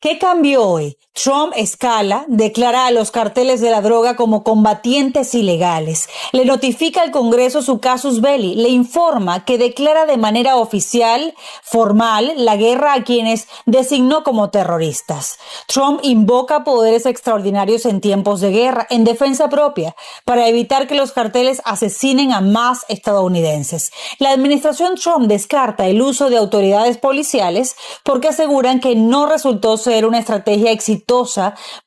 ¿Qué cambió hoy? Trump escala, declara a los carteles de la droga como combatientes ilegales, le notifica al Congreso su casus belli, le informa que declara de manera oficial, formal, la guerra a quienes designó como terroristas. Trump invoca poderes extraordinarios en tiempos de guerra, en defensa propia, para evitar que los carteles asesinen a más estadounidenses. La administración Trump descarta el uso de autoridades policiales porque aseguran que no resultó ser una estrategia exitosa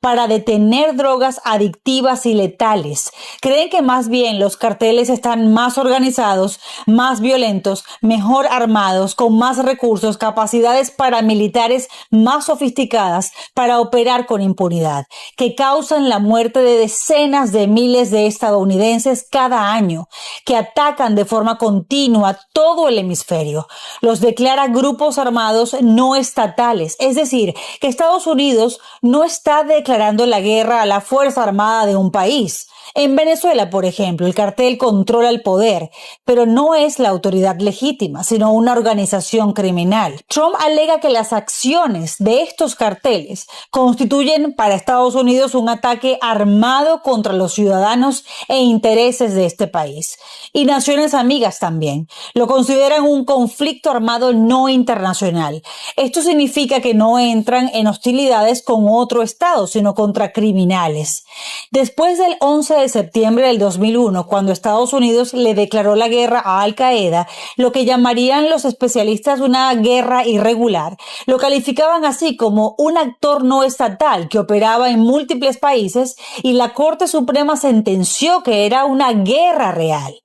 para detener drogas adictivas y letales. Creen que más bien los carteles están más organizados, más violentos, mejor armados, con más recursos, capacidades paramilitares más sofisticadas para operar con impunidad, que causan la muerte de decenas de miles de estadounidenses cada año, que atacan de forma continua todo el hemisferio. Los declara grupos armados no estatales, es decir, que Estados Unidos no está declarando la guerra a la Fuerza Armada de un país. En Venezuela, por ejemplo, el cartel controla el poder, pero no es la autoridad legítima, sino una organización criminal. Trump alega que las acciones de estos carteles constituyen para Estados Unidos un ataque armado contra los ciudadanos e intereses de este país. Y naciones amigas también. Lo consideran un conflicto armado no internacional. Esto significa que no entran en hostilidades con otro estado, sino contra criminales. Después del 11 de septiembre del 2001, cuando Estados Unidos le declaró la guerra a Al Qaeda, lo que llamarían los especialistas una guerra irregular, lo calificaban así como un actor no estatal que operaba en múltiples países, y la Corte Suprema sentenció que era una guerra real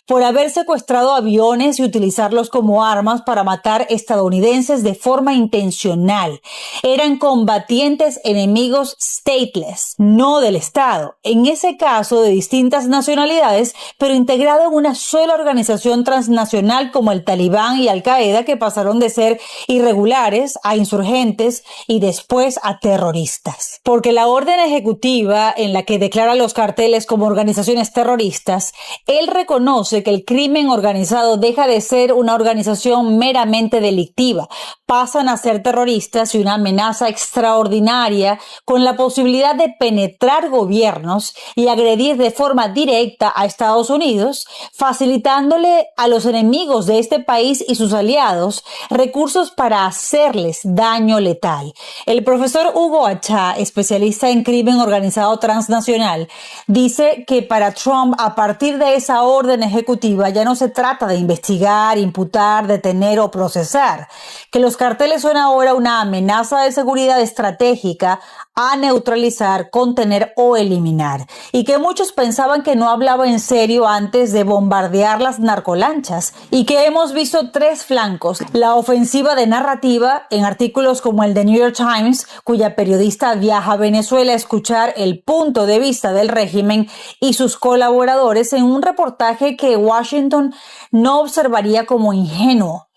por haber secuestrado aviones y utilizarlos como armas para matar estadounidenses de forma intencional. Eran combatientes enemigos stateless, no del Estado, en ese caso de distintas nacionalidades, pero integrado en una sola organización transnacional como el Talibán y Al Qaeda, que pasaron de ser irregulares a insurgentes y después a terroristas. Porque la orden ejecutiva en la que declara los carteles como organizaciones terroristas, él reconoce que el crimen organizado deja de ser una organización meramente delictiva, pasan a ser terroristas y una amenaza extraordinaria con la posibilidad de penetrar gobiernos y agredir de forma directa a Estados Unidos, facilitándole a los enemigos de este país y sus aliados recursos para hacerles daño letal. El profesor Hugo Achá, especialista en crimen organizado transnacional, dice que para Trump, a partir de esa orden ejecutiva, ya no se trata de investigar, imputar, detener o procesar, que los carteles son ahora una amenaza de seguridad estratégica a neutralizar, contener o eliminar, y que muchos pensaban que no hablaba en serio antes de bombardear las narcolanchas, y que hemos visto tres flancos: la ofensiva de narrativa en artículos como el de New York Times, cuya periodista viaja a Venezuela a escuchar el punto de vista del régimen y sus colaboradores en un reportaje que Washington no observaría como ingenuo.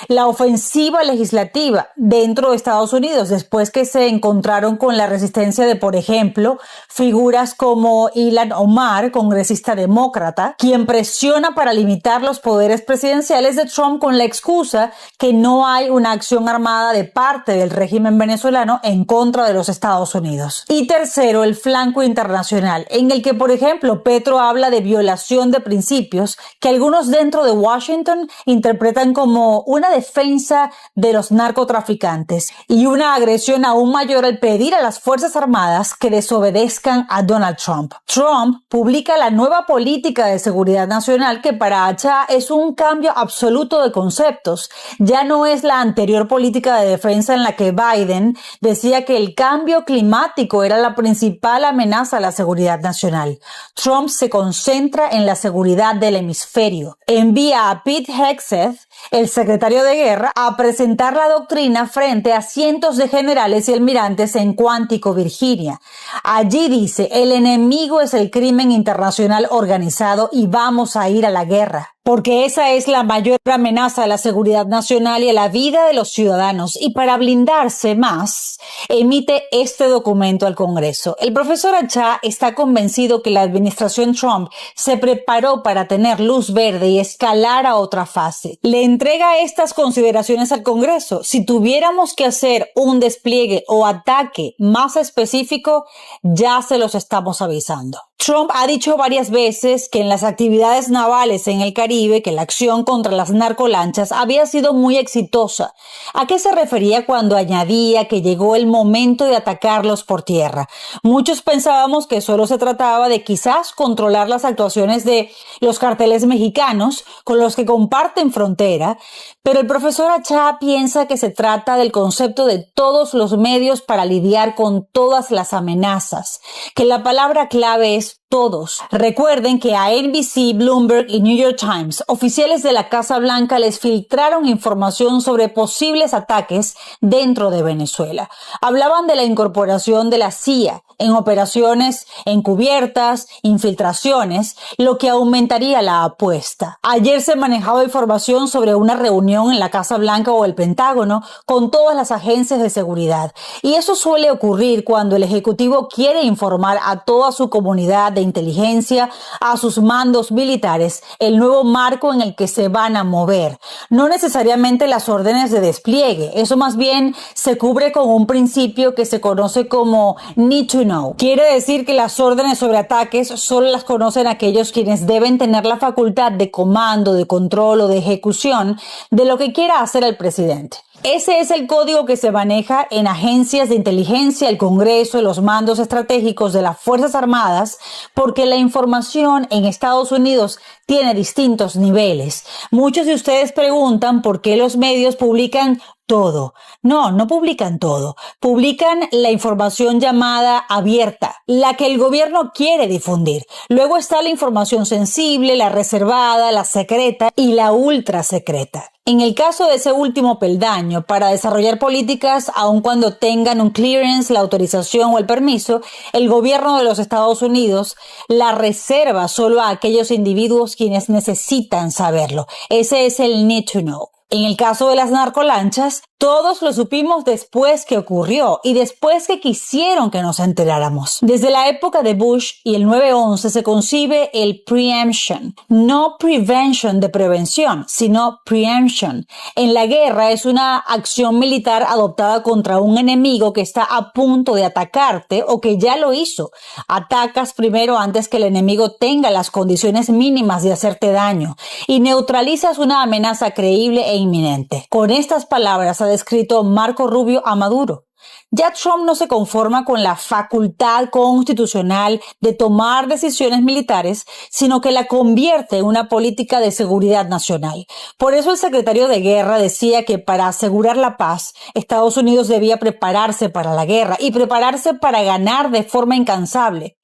La ofensiva legislativa dentro de Estados Unidos, después que se encontraron con la resistencia de, por ejemplo, figuras como Ilhan Omar, congresista demócrata, quien presiona para limitar los poderes presidenciales de Trump con la excusa que no hay una acción armada de parte del régimen venezolano en contra de los Estados Unidos. Y tercero, el flanco internacional, en el que, por ejemplo, Petro habla de violación de principios que algunos dentro de Washington interpretan como una defensa de los narcotraficantes y una agresión aún mayor al pedir a las Fuerzas Armadas que desobedezcan a Donald Trump. Trump publica la nueva política de seguridad nacional, que para Achá es un cambio absoluto de conceptos. Ya no es la anterior política de defensa en la que Biden decía que el cambio climático era la principal amenaza a la seguridad nacional. Trump se concentra en la seguridad del hemisferio. Envía a Pete Hegseth, el secretario de Guerra, a presentar la doctrina frente a cientos de generales y almirantes en Quantico, Virginia. Allí dice: el enemigo es el crimen internacional organizado y vamos a ir a la guerra. porque esa es la mayor amenaza a la seguridad nacional y a la vida de los ciudadanos. Y para blindarse más, emite este documento al Congreso. El profesor Achá está convencido que la administración Trump se preparó para tener luz verde y escalar a otra fase. Le entrega estas consideraciones al Congreso. Si tuviéramos que hacer un despliegue o ataque más específico, ya se los estamos avisando. Trump ha dicho varias veces que en las actividades navales en el Caribe, que la acción contra las narcolanchas había sido muy exitosa. ¿A qué se refería cuando añadía que llegó el momento de atacarlos por tierra? Muchos pensábamos que solo se trataba de quizás controlar las actuaciones de los carteles mexicanos con los que comparten frontera, pero el profesor Achá piensa que se trata del concepto de todos los medios para lidiar con todas las amenazas, que la palabra clave es todos. Recuerden que a NBC, Bloomberg y New York Times, oficiales de la Casa Blanca les filtraron información sobre posibles ataques dentro de Venezuela. Hablaban de la incorporación de la CIA en operaciones encubiertas, infiltraciones, lo que aumentaría la apuesta. Ayer se manejaba información sobre una reunión en la Casa Blanca o el Pentágono con todas las agencias de seguridad. Y eso suele ocurrir cuando el Ejecutivo quiere informar a toda su comunidad de inteligencia, a sus mandos militares, el nuevo marco en el que se van a mover. No necesariamente las órdenes de despliegue. Eso más bien se cubre con un principio que se conoce como need to know. Quiere decir que las órdenes sobre ataques solo las conocen aquellos quienes deben tener la facultad de comando, de control o de ejecución de lo que quiera hacer el presidente. Ese es el código que se maneja en agencias de inteligencia, el Congreso, los mandos estratégicos de las Fuerzas Armadas, porque la información en Estados Unidos tiene distintos niveles. Muchos de ustedes preguntan por qué los medios publican todo. No, no publican todo. Publican la información llamada abierta, la que el gobierno quiere difundir. Luego está la información sensible, la reservada, la secreta y la ultra secreta. En el caso de ese último peldaño, para desarrollar políticas, aun cuando tengan un clearance, la autorización o el permiso, el gobierno de los Estados Unidos la reserva solo a aquellos individuos quienes necesitan saberlo. Ese es el need to know. En el caso de las narcolanchas, todos lo supimos después que ocurrió y después que quisieron que nos enteráramos. Desde la época de Bush y el 9/11 se concibe el preemption, no prevention de prevención, sino preemption. En la guerra es una acción militar adoptada contra un enemigo que está a punto de atacarte o que ya lo hizo. Atacas primero antes que el enemigo tenga las condiciones mínimas de hacerte daño y neutralizas una amenaza creíble e inminente. Con estas palabras ha descrito Marco Rubio a Maduro. Ya Trump no se conforma con la facultad constitucional de tomar decisiones militares, sino que la convierte en una política de seguridad nacional. Por eso el secretario de Guerra decía que para asegurar la paz, Estados Unidos debía prepararse para la guerra y prepararse para ganar de forma incansable.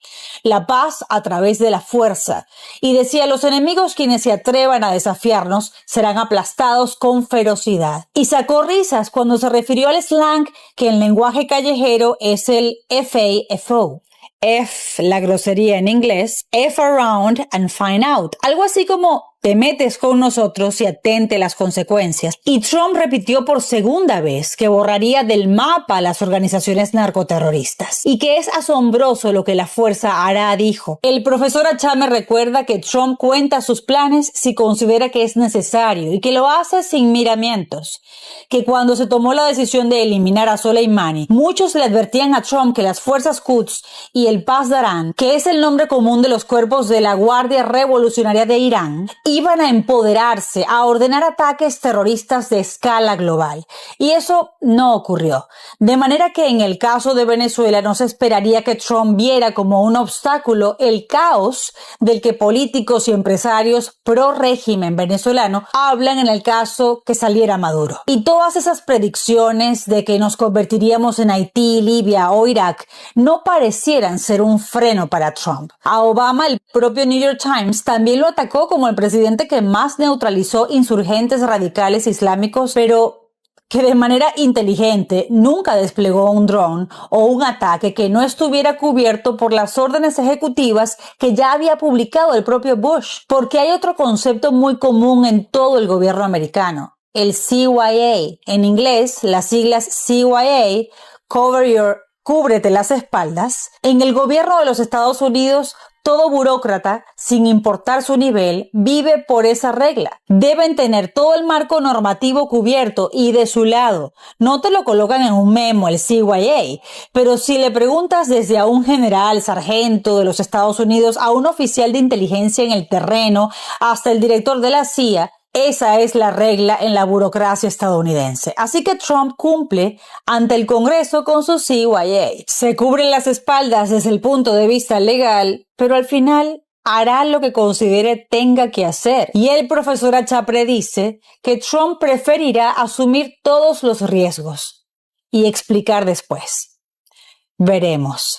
La paz a través de la fuerza. Y decía, los enemigos quienes se atrevan a desafiarnos serán aplastados con ferocidad. Y sacó risas cuando se refirió al slang que en lenguaje callejero es el FAFO. F, la grosería en inglés, F around and find out. Algo así como te metes con nosotros y atente las consecuencias. Y Trump repitió por segunda vez que borraría del mapa a las organizaciones narcoterroristas. Y que es asombroso lo que la fuerza hará, dijo. El profesor Achá me recuerda que Trump cuenta sus planes si considera que es necesario y que lo hace sin miramientos. Que cuando se tomó la decisión de eliminar a Soleimani, muchos le advertían a Trump que las fuerzas Quds y el Pasdaran, que es el nombre común de los cuerpos de la Guardia Revolucionaria de Irán, iban a empoderarse, a ordenar ataques terroristas de escala global. Y eso no ocurrió. De manera que en el caso de Venezuela no se esperaría que Trump viera como un obstáculo el caos del que políticos y empresarios pro régimen venezolano hablan en el caso que saliera Maduro. Y todas esas predicciones de que nos convertiríamos en Haití, Libia o Irak no parecieran ser un freno para Trump. A Obama, el propio New York Times también lo atacó como el presidente que más neutralizó insurgentes radicales islámicos, pero que de manera inteligente nunca desplegó un dron o un ataque que no estuviera cubierto por las órdenes ejecutivas que ya había publicado el propio Bush, porque hay otro concepto muy común en todo el gobierno americano, el CYA, en inglés las siglas CYA, Cúbrete las espaldas. En el gobierno de los Estados Unidos, todo burócrata, sin importar su nivel, vive por esa regla. Deben tener todo el marco normativo cubierto y de su lado. No te lo colocan en un memo, el CYA, pero si le preguntas desde a un general, sargento de los Estados Unidos, a un oficial de inteligencia en el terreno, hasta el director de la CIA, esa es la regla en la burocracia estadounidense. Así que Trump cumple ante el Congreso con su CYA. Se cubren las espaldas desde el punto de vista legal, pero al final hará lo que considere tenga que hacer. Y el profesor Achapre dice que Trump preferirá asumir todos los riesgos y explicar después. Veremos.